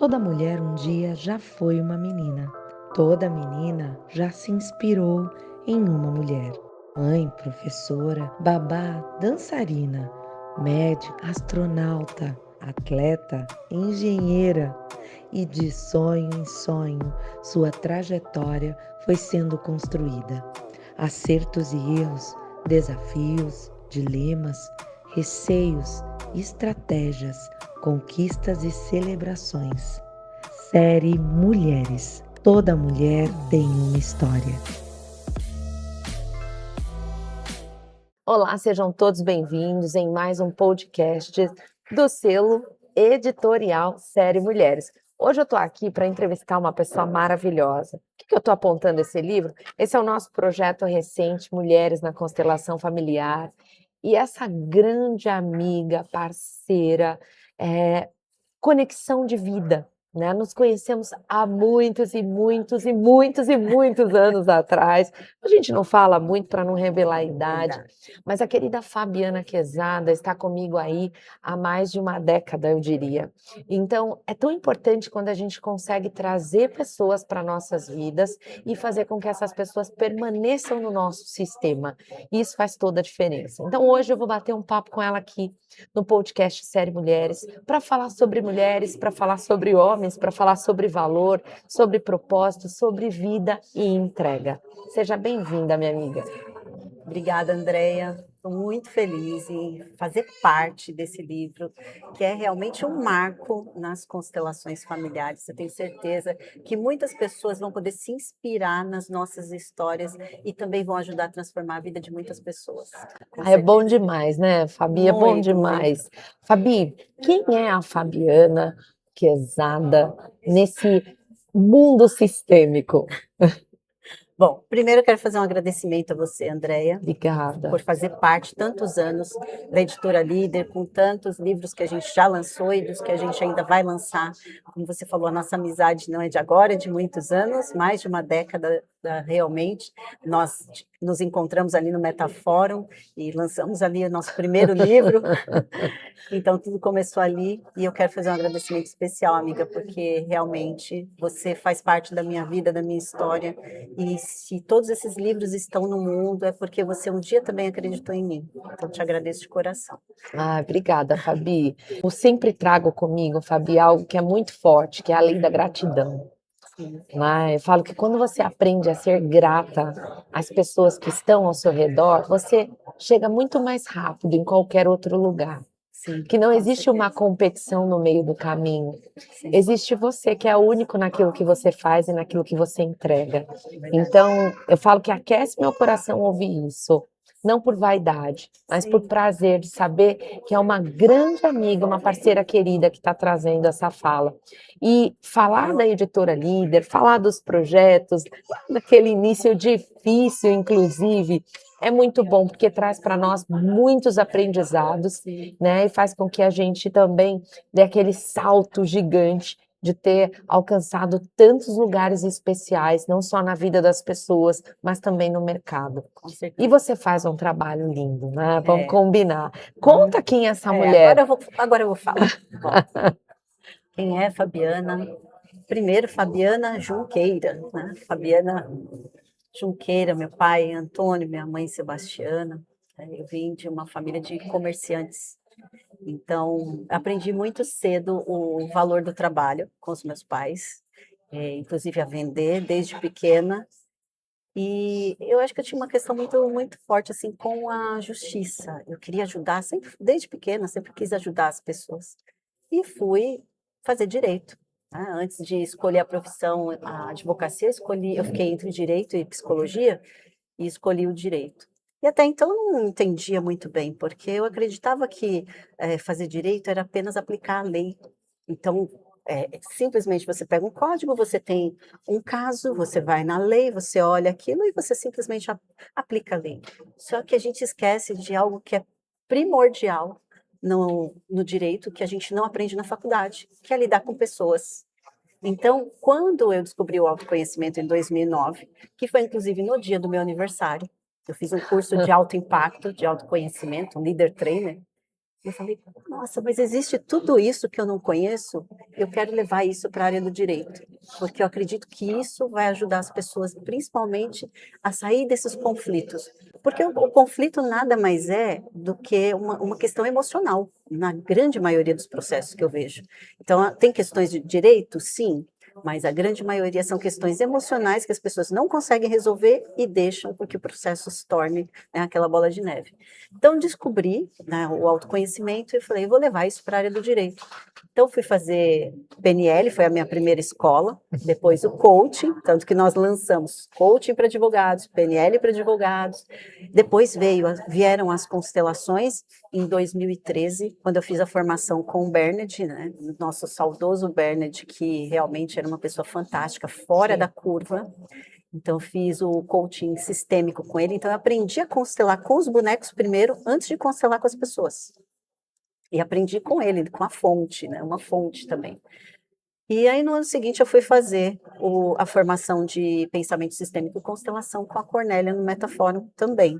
Toda mulher um dia já foi uma menina. Toda menina já se inspirou em uma mulher. Mãe, professora, babá, dançarina, médica, astronauta, atleta, engenheira. E de sonho em sonho, sua trajetória foi sendo construída. Acertos e erros, desafios, dilemas, receios, estratégias, conquistas e celebrações. Série Mulheres. Toda mulher tem uma história. Olá, sejam todos bem-vindos em mais um podcast do selo editorial Série Mulheres. Hoje eu estou aqui para entrevistar uma pessoa maravilhosa. Por que eu estou apontando esse livro? Esse é o nosso projeto recente, Mulheres na Constelação Familiar. E essa grande amiga, parceira, conexão de vida, né? Nos conhecemos há muitos e muitos e muitos e muitos anos atrás. A gente não fala muito para não revelar a idade, mas a querida Fabiana Quezada está comigo aí há mais de uma década, eu diria. Então, é tão importante quando a gente consegue trazer pessoas para nossas vidas e fazer com que essas pessoas permaneçam no nosso sistema. Isso faz toda a diferença. Então, hoje eu vou bater um papo com ela aqui no podcast Série Mulheres, para falar sobre mulheres, para falar sobre homens, para falar sobre valor, sobre propósito, sobre vida e entrega. Seja bem-vinda, minha amiga. Obrigada, Andréia. Estou muito feliz em fazer parte desse livro, que é realmente um marco nas constelações familiares. Eu tenho certeza que muitas pessoas vão poder se inspirar nas nossas histórias e também vão ajudar a transformar a vida de muitas pessoas. É bom demais, né, Fabi? É bom Muito, muito. demais. Fabi, quem é a Fabiana Quezada nesse mundo sistêmico? Bom, primeiro eu quero fazer um agradecimento a você, Andréia, Obrigada. por fazer parte tantos anos da Editora Líder, com tantos livros que a gente já lançou e dos que a gente ainda vai lançar. Como você falou, a nossa amizade não é de agora, é de muitos anos, mais de uma década realmente. Nós nos encontramos ali no Metafórum e lançamos ali o nosso primeiro livro. Então, tudo começou ali e eu quero fazer um agradecimento especial, amiga, porque realmente você faz parte da minha vida, da minha história. E se todos esses livros estão no mundo, é porque você um dia também acreditou em mim. Então, te agradeço de coração. Ah, obrigada, Fabi. Eu sempre trago comigo, Fabi, algo que é muito forte, que é a lei da gratidão. Sim, Né? Eu falo que quando você aprende a ser grata às pessoas que estão ao seu redor, você chega muito mais rápido em qualquer outro lugar. sim, Que não com existe uma certeza. competição no meio do caminho. Sim, Existe você que é único naquilo que você faz e naquilo que você entrega. é verdade. Então, eu falo que aquece meu coração ouvir isso. Não por vaidade, mas por Sim, prazer de saber que é uma grande amiga, uma parceira querida que está trazendo essa fala. E falar da editora líder, falar dos projetos, daquele início difícil, inclusive, é muito bom, porque traz para nós muitos aprendizados, sim. né? E faz com que a gente também dê aquele salto gigante de ter alcançado tantos lugares especiais, não só na vida das pessoas, mas também no mercado. Com E certeza. você faz um trabalho lindo, né? Vamos É, combinar. vamos. Conta quem é essa É, mulher. agora eu vou falar. Bom, quem é Fabiana? Primeiro, Fabiana Junqueira, né? Fabiana Junqueira, meu pai Antônio, minha mãe Sebastiana. Eu vim de uma família de comerciantes. Então, aprendi muito cedo o valor do trabalho com os meus pais, inclusive a vender desde pequena. E eu acho que eu tinha uma questão muito, muito forte assim com a justiça. Eu queria ajudar, sempre, desde pequena, sempre quis ajudar as pessoas. E fui fazer direito, né? Antes de escolher a profissão, a advocacia, eu fiquei entre direito e psicologia e escolhi o direito. E até então eu não entendia muito bem, porque eu acreditava que fazer direito era apenas aplicar a lei. Então, simplesmente você pega um código, você tem um caso, você vai na lei, você olha aquilo e você simplesmente aplica a lei. Só que a gente esquece de algo que é primordial no direito, que a gente não aprende na faculdade, que é lidar com pessoas. Então, quando eu descobri o autoconhecimento em 2009, que foi inclusive no dia do meu aniversário, eu fiz um curso de alto impacto, de autoconhecimento, um leader trainer, Eu falei, nossa, mas existe tudo isso que eu não conheço? Eu quero levar isso para a área do direito, porque eu acredito que isso vai ajudar as pessoas, principalmente, a sair desses conflitos. Porque o conflito nada mais é do que uma questão emocional, na grande maioria dos processos que eu vejo. Então, tem questões de direito? Sim, mas a grande maioria são questões emocionais que as pessoas não conseguem resolver e deixam com que o processo se torne, né, aquela bola de neve. Então, descobri, né, o autoconhecimento e falei, vou levar isso para a área do direito. Então, fui fazer PNL, foi a minha primeira escola, depois o coaching, tanto que nós lançamos coaching para advogados, PNL para advogados, depois vieram as constelações em 2013, quando eu fiz a formação com o Bernard, né, nosso saudoso Bernard, que realmente era uma pessoa fantástica, fora da curva. Então, eu fiz o coaching sistêmico com ele. Então, eu aprendi a constelar com os bonecos primeiro, antes de constelar com as pessoas. E aprendi com ele, com a fonte, né? Uma fonte também. E aí, no ano seguinte, eu fui fazer a formação de pensamento sistêmico e constelação com a Cornélia no Metafórum também.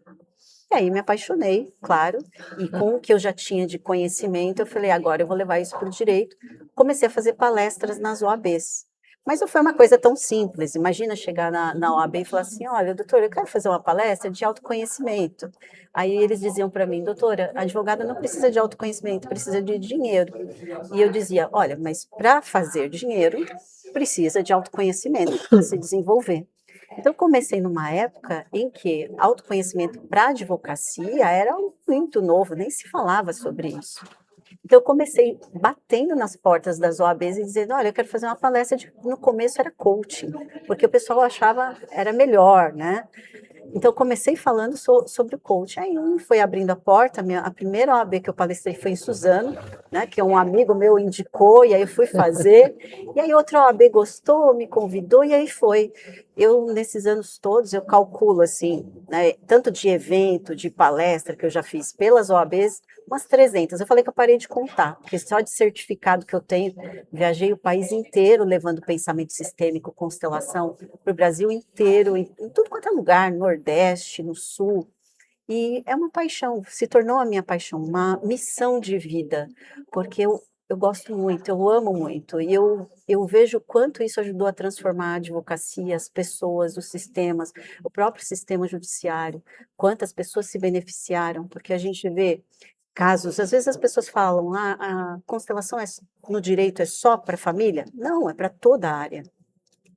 E aí, me apaixonei, claro, e com o que eu já tinha de conhecimento, eu falei, agora eu vou levar isso para o direito. Comecei a fazer palestras nas OABs. Mas não foi uma coisa tão simples. Imagina chegar na OAB e falar assim: olha, doutora, eu quero fazer uma palestra de autoconhecimento. Aí eles diziam para mim: doutora, a advogada não precisa de autoconhecimento, precisa de dinheiro. E eu dizia: olha, mas para fazer dinheiro, precisa de autoconhecimento para se desenvolver. Então, comecei numa época em que autoconhecimento para advocacia era muito novo, nem se falava sobre isso. Então, eu comecei batendo nas portas das OABs e dizendo: olha, eu quero fazer uma palestra. No começo era coaching, porque o pessoal achava era melhor, né? Então, eu comecei falando sobre o coaching. Aí, foi abrindo a porta. A primeira OAB que eu palestrei foi em Suzano, né? Que um amigo meu indicou, e aí eu fui fazer. E aí, outra OAB gostou, me convidou, e aí foi. Eu, nesses anos todos, eu calculo, assim, né? Tanto de evento, de palestra que eu já fiz pelas OABs, umas 300. Eu falei que eu parei de contar, porque só de certificado que eu tenho, viajei o país inteiro levando pensamento sistêmico, constelação, para o Brasil inteiro, em tudo quanto é lugar, no Nordeste, no Sul. E é uma paixão, se tornou a minha paixão, uma missão de vida, porque eu gosto muito, eu amo muito, e eu vejo o quanto isso ajudou a transformar a advocacia, as pessoas, os sistemas, o próprio sistema judiciário, quantas pessoas se beneficiaram, porque a gente vê casos, às vezes as pessoas falam, a constelação no direito é só para a família? Não, é para toda a área,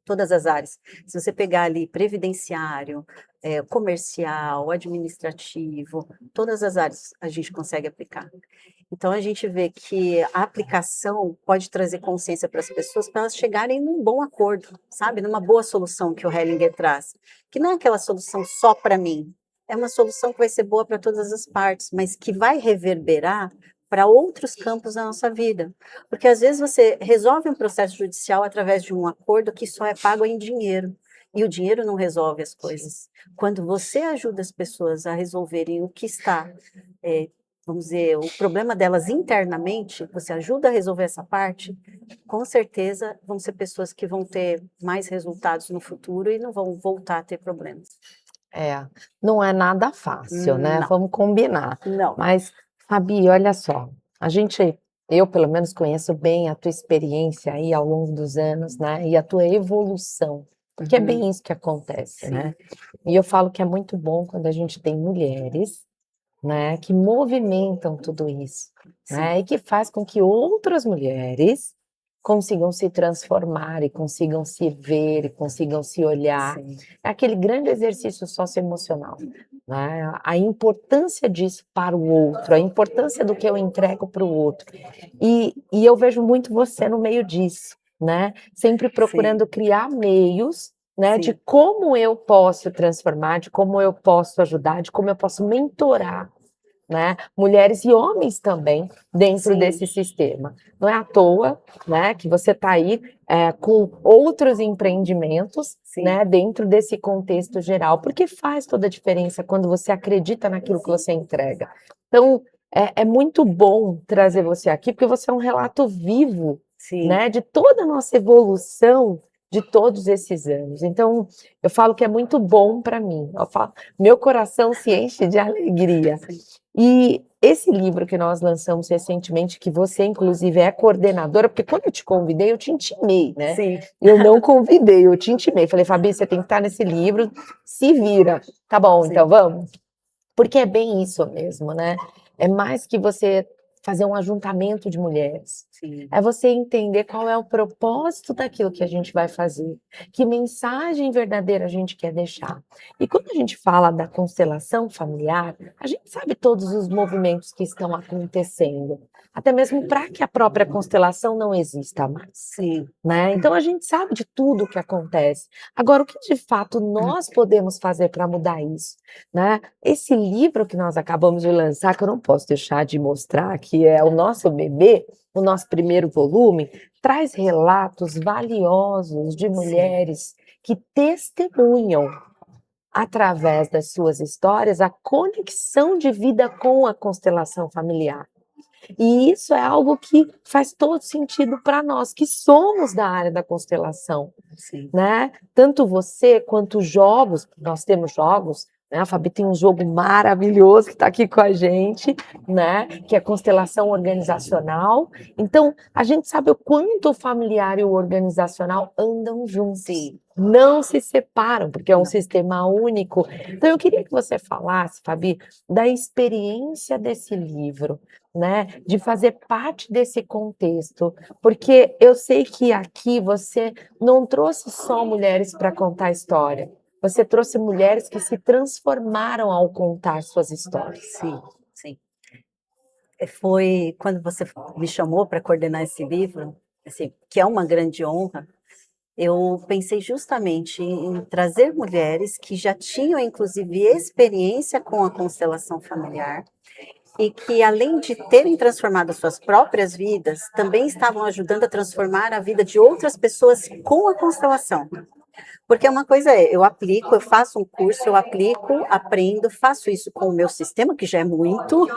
todas as áreas. Se você pegar ali previdenciário, comercial, administrativo, todas as áreas a gente consegue aplicar. Então a gente vê que a aplicação pode trazer consciência para as pessoas, para elas chegarem num bom acordo, sabe? Numa boa solução que o Hellinger traz, que não é aquela solução só para mim, é uma solução que vai ser boa para todas as partes, mas que vai reverberar para outros campos da nossa vida. Porque às vezes você resolve um processo judicial através de um acordo que só é pago em dinheiro. E o dinheiro não resolve as coisas. Quando você ajuda as pessoas a resolverem o que está, vamos dizer, o problema delas internamente, você ajuda a resolver essa parte, com certeza vão ser pessoas que vão ter mais resultados no futuro e não vão voltar a ter problemas. É, não é nada fácil, né? Não, Vamos combinar. não. Mas, Fabi, olha só, eu pelo menos conheço bem a tua experiência aí ao longo dos anos, né? E a tua evolução, porque é Uhum, bem isso que acontece, sim, né? E eu falo que é muito bom quando a gente tem mulheres, né, que movimentam tudo isso, sim, né? E que faz com que outras mulheres consigam se transformar e consigam se ver e consigam se olhar. sim, É aquele grande exercício socioemocional, né? A importância disso para o outro, a importância do que eu entrego para o outro. E eu vejo muito você no meio disso, né? Sempre sim, procurando criar meios, né, de sim, como eu posso transformar, de como eu posso ajudar, de como eu posso mentorar, né, mulheres e homens também dentro sim, desse sistema. Não é à toa, né, que você está aí com outros empreendimentos, sim, né, dentro desse contexto geral, porque faz toda a diferença quando você acredita naquilo que você entrega. Então, é muito bom trazer você aqui, porque você é um relato vivo, sim. né, de toda a nossa evolução de todos esses anos. Então, eu falo que é muito bom para mim. Eu falo, meu coração se enche de alegria. Sim. E esse livro que nós lançamos recentemente, que você inclusive é coordenadora, porque quando eu te convidei, eu te intimei, né? Sim. Eu não convidei, eu te intimei. Falei, Fabi, você tem que estar nesse livro, se vira. Tá bom, então Sim. vamos? Porque é bem isso mesmo, né? É mais que você fazer um ajuntamento de mulheres. Sim. É você entender qual é o propósito daquilo que a gente vai fazer, que mensagem verdadeira a gente quer deixar. E quando a gente fala da constelação familiar, a gente sabe todos os movimentos que estão acontecendo, até mesmo para que a própria constelação não exista mais, Sim. né? Então a gente sabe de tudo o que acontece. Agora, o que de fato nós podemos fazer para mudar isso, né? Esse livro que nós acabamos de lançar, que eu não posso deixar de mostrar, que é o nosso bebê, o nosso primeiro volume, traz relatos valiosos de Sim. mulheres que testemunham, através das suas histórias, a conexão de vida com a constelação familiar. E isso é algo que faz todo sentido para nós, que somos da área da constelação, Sim. né? Tanto você quanto os jogos, nós temos jogos, né? A Fabi tem um jogo maravilhoso que está aqui com a gente, né? Que é constelação organizacional. Então, a gente sabe o quanto o familiar e o organizacional andam juntos. Sim. Não se separam, porque é um Não. sistema único. Então, eu queria que você falasse, Fabi, da experiência desse livro, né? De fazer parte desse contexto, porque eu sei que aqui você não trouxe só mulheres para contar história, você trouxe mulheres que se transformaram ao contar suas histórias. Sim, sim. Foi quando você me chamou para coordenar esse livro, assim, que é uma grande honra, eu pensei justamente em trazer mulheres que já tinham, inclusive, experiência com a constelação familiar e que, além de terem transformado as suas próprias vidas, também estavam ajudando a transformar a vida de outras pessoas com a constelação. Porque uma coisa é, eu aplico, eu faço um curso, eu aplico, aprendo, faço isso com o meu sistema, que já é muito,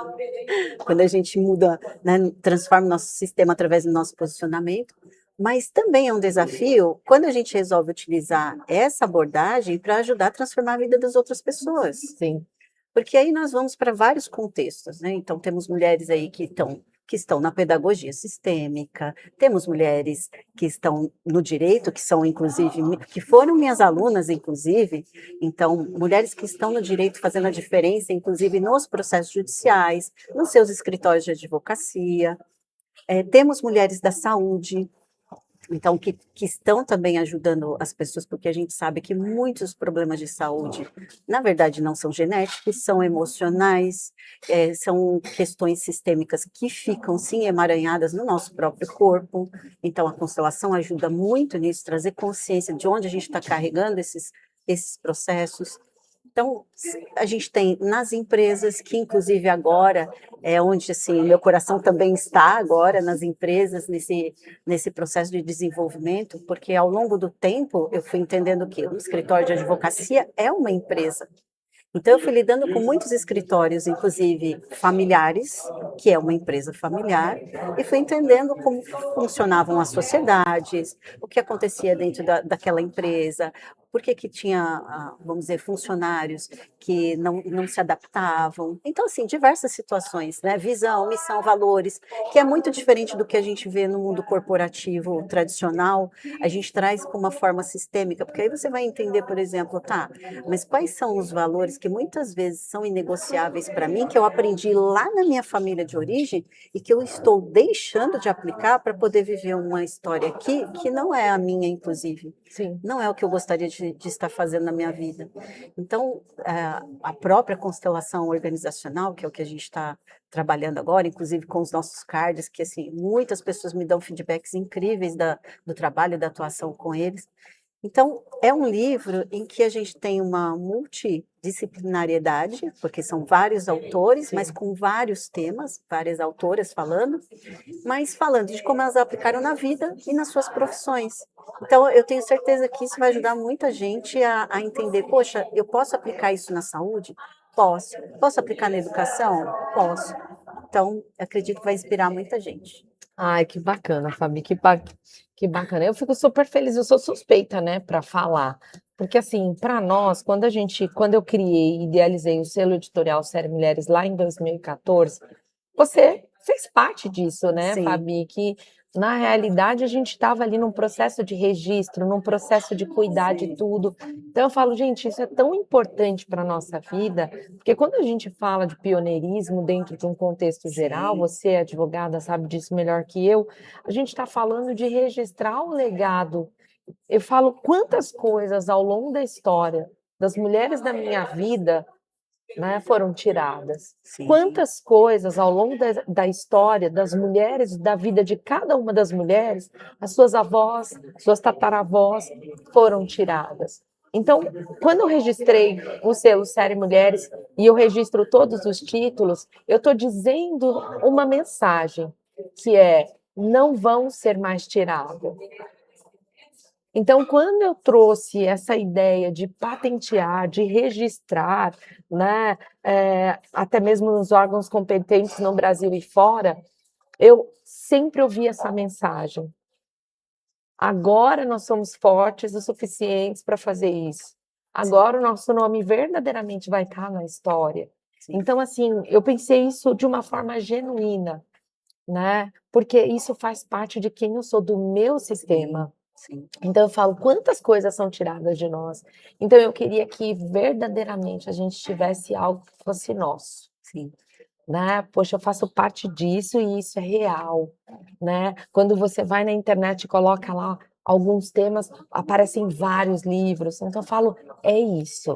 quando a gente muda, né, transforma o nosso sistema através do nosso posicionamento, mas também é um desafio quando a gente resolve utilizar essa abordagem para ajudar a transformar a vida das outras pessoas. Sim. Porque aí nós vamos para vários contextos, né? Então temos mulheres aí que estão na pedagogia sistêmica, temos mulheres que estão no direito, que são inclusive, que foram minhas alunas, inclusive, então mulheres que estão no direito fazendo a diferença, inclusive nos processos judiciais, nos seus escritórios de advocacia, temos mulheres da saúde, então, que estão também ajudando as pessoas, porque a gente sabe que muitos problemas de saúde, na verdade, não são genéticos, são emocionais, são questões sistêmicas que ficam, sim, emaranhadas no nosso próprio corpo. Então, a constelação ajuda muito nisso, trazer consciência de onde a gente está carregando esses processos. Então, a gente tem nas empresas, que inclusive agora é onde assim, meu coração também está agora nas empresas, nesse processo de desenvolvimento, porque ao longo do tempo eu fui entendendo que o escritório de advocacia é uma empresa. Então, eu fui lidando com muitos escritórios, inclusive familiares, que é uma empresa familiar, e fui entendendo como funcionavam as sociedades, o que acontecia dentro daquela empresa, por que tinha, vamos dizer, funcionários que não se adaptavam. Então, assim, diversas situações, né? Visão, missão, valores, que é muito diferente do que a gente vê no mundo corporativo tradicional, a gente traz com uma forma sistêmica, porque aí você vai entender, por exemplo, tá, mas quais são os valores que muitas vezes são inegociáveis para mim, que eu aprendi lá na minha família de origem e que eu estou deixando de aplicar para poder viver uma história aqui que não é a minha, inclusive. Sim. Não é o que eu gostaria de estar fazendo na minha vida. Então, a própria constelação organizacional, que é o que a gente está trabalhando agora, inclusive com os nossos cards, que assim, muitas pessoas me dão feedbacks incríveis do trabalho e da atuação com eles. Então, é um livro em que a gente tem uma multidisciplinariedade, porque são vários autores, mas com vários temas, várias autoras falando, mas falando de como elas aplicaram na vida e nas suas profissões. Então, eu tenho certeza que isso vai ajudar muita gente a entender, poxa, eu posso aplicar isso na saúde? Posso. Posso aplicar na educação? Posso. Então, acredito que vai inspirar muita gente. Ai, que bacana, Fabi, que bacana. Eu fico super feliz, eu sou suspeita, né, para falar, Porque assim, para nós, quando eu criei e idealizei o selo editorial Série Mulheres lá em 2014, você fez parte disso, né, Sim, Fabi, que na realidade a gente estava ali num processo de registro, num processo de cuidar de sim, tudo. Então eu falo, gente, isso é tão importante para a nossa vida, porque quando a gente fala de pioneirismo dentro de um contexto geral, sim, você, advogada, sabe disso melhor que eu, a gente está falando de registrar o legado. Eu falo quantas coisas ao longo da história das mulheres da minha vida, né, foram tiradas. sim, Quantas coisas ao longo da história das mulheres, da vida de cada uma das mulheres, as suas avós, suas tataravós foram tiradas. Então, quando eu registrei o selo Série Mulheres e eu registro todos os títulos, eu estou dizendo uma mensagem que é: não vão ser mais tiradas. Então, quando eu trouxe essa ideia de patentear, de registrar, né, até mesmo nos órgãos competentes no Brasil e fora, eu sempre ouvi essa mensagem. Agora nós somos fortes o suficientes para fazer isso. sim, Agora o nosso nome verdadeiramente vai estar na história. sim, Então, assim, eu pensei isso de uma forma genuína, né? Porque isso faz parte de quem eu sou, do meu sim, sistema. sim, Então eu falo, quantas coisas são tiradas de nós. Então eu queria que verdadeiramente a gente tivesse algo que fosse nosso, sim, né. Poxa, eu faço parte disso e isso é real, né. Quando você vai na internet e coloca lá alguns temas, aparecem vários livros, então eu falo: "É isso",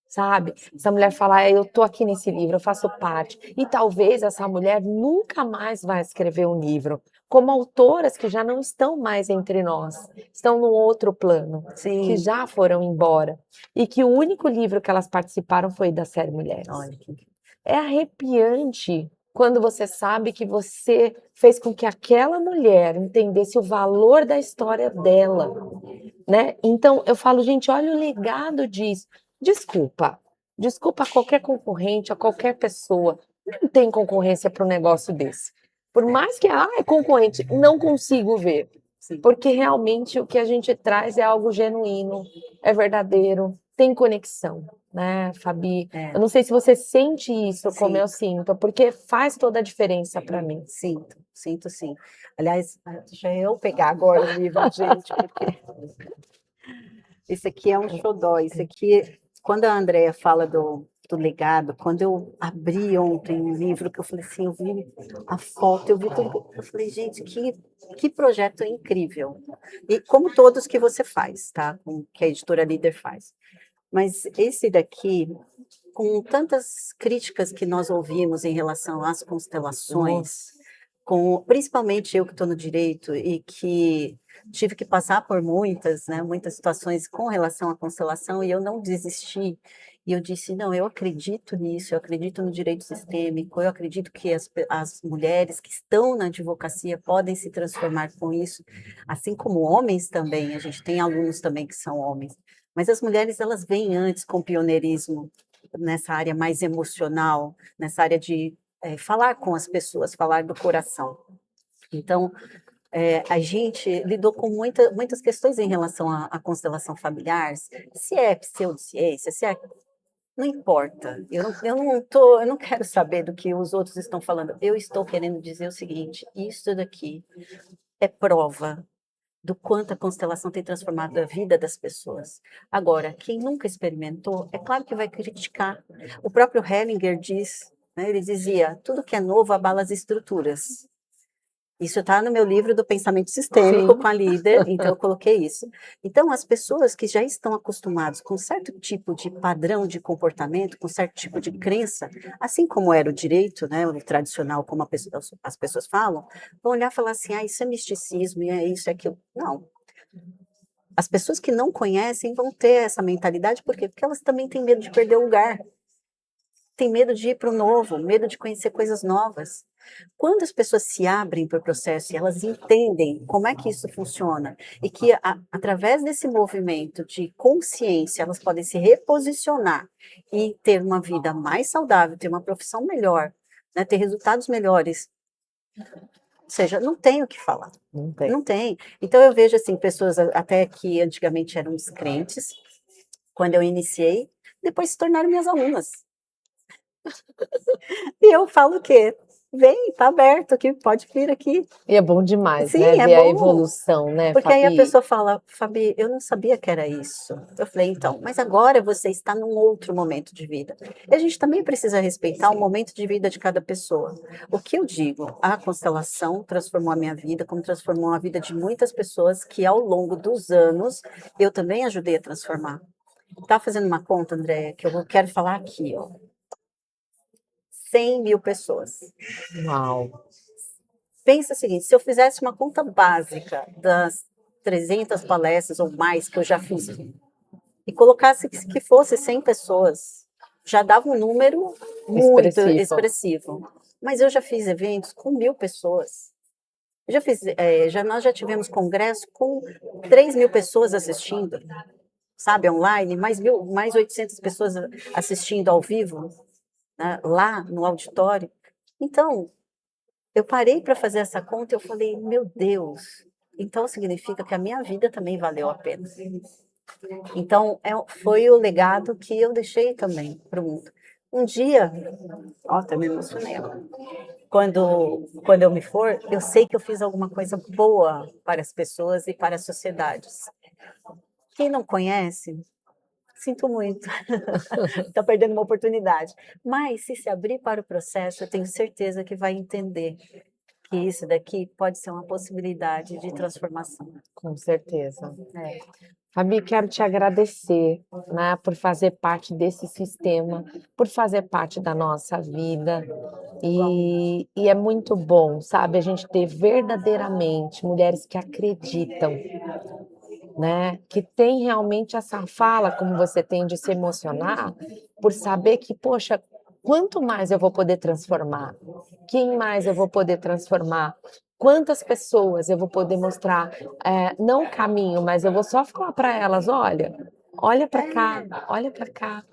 sabe. sim. Essa mulher fala: "É, eu tô aqui nesse livro, eu faço parte", e talvez essa mulher nunca mais vai escrever um livro, como autoras que já não estão mais entre nós, estão num outro plano, que Sim, já foram embora, e que o único livro que elas participaram foi da série Mulheres. olha que É arrepiante quando você sabe que você fez com que aquela mulher entendesse o valor da história dela, né. Então eu falo: "Gente, olha o legado disso". Desculpa, desculpa a qualquer concorrente, a qualquer pessoa, não tem concorrência para um negócio desse. Por é, mais que: "Ah, é concorrente", não consigo ver, sim, porque realmente o que a gente traz é algo genuíno, é verdadeiro, tem conexão, né, Fabi. é, Eu não sei se você sente isso como sim, eu sinto, porque faz toda a diferença para mim. sinto, sinto sim. Aliás, deixa eu pegar agora o livro, gente, porque esse aqui é um xodó, esse aqui, quando a Andrea fala do legado, quando eu abri ontem o livro, que eu falei assim, eu vi a foto, eu vi tudo, eu falei: "Gente, que projeto incrível", e como todos que você faz, tá, com que a Editora Líder faz. Mas esse daqui, com tantas críticas que nós ouvimos em relação às constelações, Nossa. principalmente eu que estou no direito e que tive que passar por muitas, né, muitas situações com relação à constelação e eu não desisti. E eu disse: "Não, eu acredito nisso, eu acredito no direito sistêmico, eu acredito que as mulheres que estão na advocacia podem se transformar com isso, assim como homens também, a gente tem alunos também que são homens. Mas as mulheres elas vêm antes com pioneirismo nessa área mais emocional, nessa área de, falar com as pessoas, falar do coração. Então, a gente lidou com muitas questões em relação à constelação familiar, se é pseudociência, se é não importa, eu não quero saber do que os outros estão falando, eu estou querendo dizer o seguinte: isso daqui é prova do quanto a constelação tem transformado a vida das pessoas. Agora, quem nunca experimentou, é claro que vai criticar. O próprio Hellinger diz, né, ele dizia: "Tudo que é novo abala as estruturas". Isso está no meu livro do Pensamento Sistêmico com Sim. a líder, então eu coloquei isso. Então as pessoas que já estão acostumadas com certo tipo de padrão de comportamento, com certo tipo de crença, assim como era o direito, né, o tradicional, como as pessoas falam, vão olhar e falar assim: "Ah, isso é misticismo, e é isso, é aquilo". Não, as pessoas que não conhecem vão ter essa mentalidade, por quê? Porque elas também têm medo de perder o lugar, têm medo de ir para o novo, medo de conhecer coisas novas. Quando as pessoas se abrem para o processo e elas entendem como é que isso funciona, e que através desse movimento de consciência elas podem se reposicionar e ter uma vida mais saudável, ter uma profissão melhor, né, ter resultados melhores, ou seja, não tem o que falar. Não tem. Não tem. Então eu vejo, assim, pessoas até que antigamente eram descrentes, quando eu iniciei, depois se tornaram minhas alunas. E eu falo o quê? Vem, tá aberto aqui, pode vir aqui. E é bom demais, né? Sim, é Ver a bom. evolução, né, Porque aí a Fabi? pessoa fala, Fabi, eu não sabia que era isso. Eu falei, então, mas agora você está num outro momento de vida. E a gente também precisa respeitar o momento de vida de cada pessoa. O que eu digo, a constelação transformou a minha vida, como transformou a vida de muitas pessoas que ao longo dos anos eu também ajudei a transformar. Tá fazendo uma conta, André, que eu quero falar aqui, ó. 100 mil pessoas. Uau! Pensa o seguinte, se eu fizesse uma conta básica das 300 palestras ou mais que eu já fiz e colocasse que fosse 100 pessoas, já dava um número muito expressivo. Mas eu já fiz eventos com 1.000 pessoas. Eu já fiz, nós já tivemos congresso com 3 mil pessoas assistindo, sabe, online, mais 800 pessoas assistindo ao vivo, né, lá no auditório. Então, eu parei para fazer essa conta e eu falei, meu Deus, então significa que a minha vida também valeu a pena. Então, foi o legado que eu deixei também para o mundo. Um dia, até me emocionei. Quando eu me for, eu sei que eu fiz alguma coisa boa para as pessoas e para as sociedades. Quem não conhece, sinto muito, está perdendo uma oportunidade. Mas se abrir para o processo, eu tenho certeza que vai entender que isso daqui pode ser uma possibilidade de transformação. Com certeza. É. Fabi, quero te agradecer, né, por fazer parte desse sistema, por fazer parte da nossa vida. E é muito bom, sabe, a gente ter verdadeiramente mulheres que acreditam, né, que tem realmente essa fala, como você tem, de se emocionar, por saber que, poxa, quanto mais eu vou poder transformar? Quem mais eu vou poder transformar? Quantas pessoas eu vou poder mostrar, não o caminho, mas eu vou só falar para elas: olha para cá,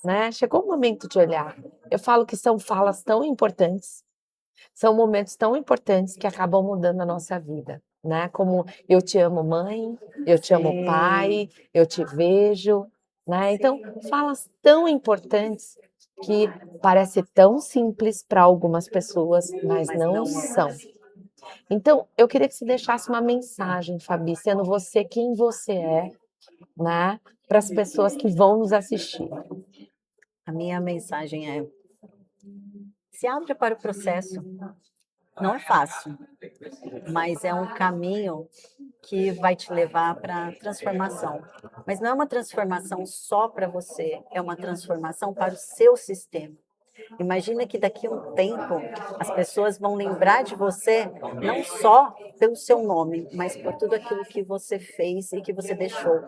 né? Chegou o momento de olhar. Eu falo que são falas tão importantes, são momentos tão importantes que acabam mudando a nossa vida, né? Como eu te amo, mãe, eu te amo, pai, eu te vejo, né? Então, falas tão importantes que parece tão simples para algumas pessoas, mas não são. Então, eu queria que você deixasse uma mensagem, Fabi, sendo você quem você é, né? Para as pessoas que vão nos assistir. A minha mensagem é: se abre para o processo. Não é fácil, mas é um caminho que vai te levar para a transformação. Mas não é uma transformação só para você, é uma transformação para o seu sistema. Imagina que daqui a um tempo as pessoas vão lembrar de você não só pelo seu nome, mas por tudo aquilo que você fez e que você deixou.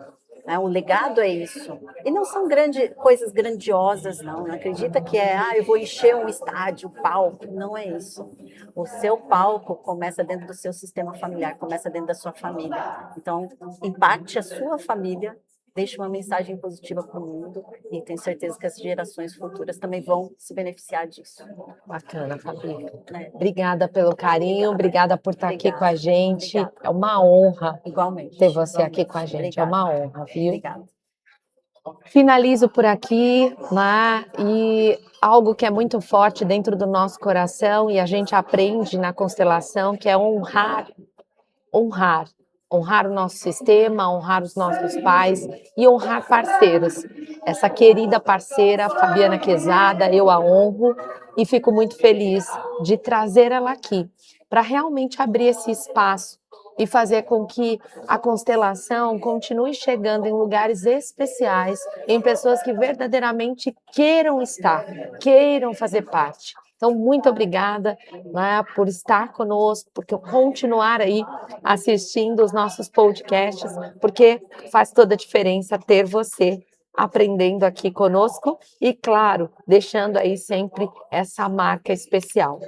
Né? O legado é isso. E não são coisas grandiosas, não. Não acredita que eu vou encher um estádio, palco. Não é isso. O seu palco começa dentro do seu sistema familiar, começa dentro da sua família. Então, impacte a sua família, deixe uma mensagem positiva para o mundo e tenho certeza que as gerações futuras também vão se beneficiar disso. Bacana, Fabi. Obrigada pelo carinho, obrigada por estar aqui com a gente. Obrigada. É uma honra Igualmente. ter você aqui com a gente. Obrigada. É uma honra, viu? Obrigada. Finalizo por aqui, né? E algo que é muito forte dentro do nosso coração e a gente aprende na constelação, que é honrar o nosso sistema, honrar os nossos pais e honrar parceiros. Essa querida parceira, Fabiana Quezada, eu a honro e fico muito feliz de trazer ela aqui, para realmente abrir esse espaço e fazer com que a constelação continue chegando em lugares especiais, em pessoas que verdadeiramente queiram estar, queiram fazer parte. Então, muito obrigada, né, por estar conosco, por continuar aí assistindo os nossos podcasts, porque faz toda a diferença ter você aprendendo aqui conosco e, claro, deixando aí sempre essa marca especial.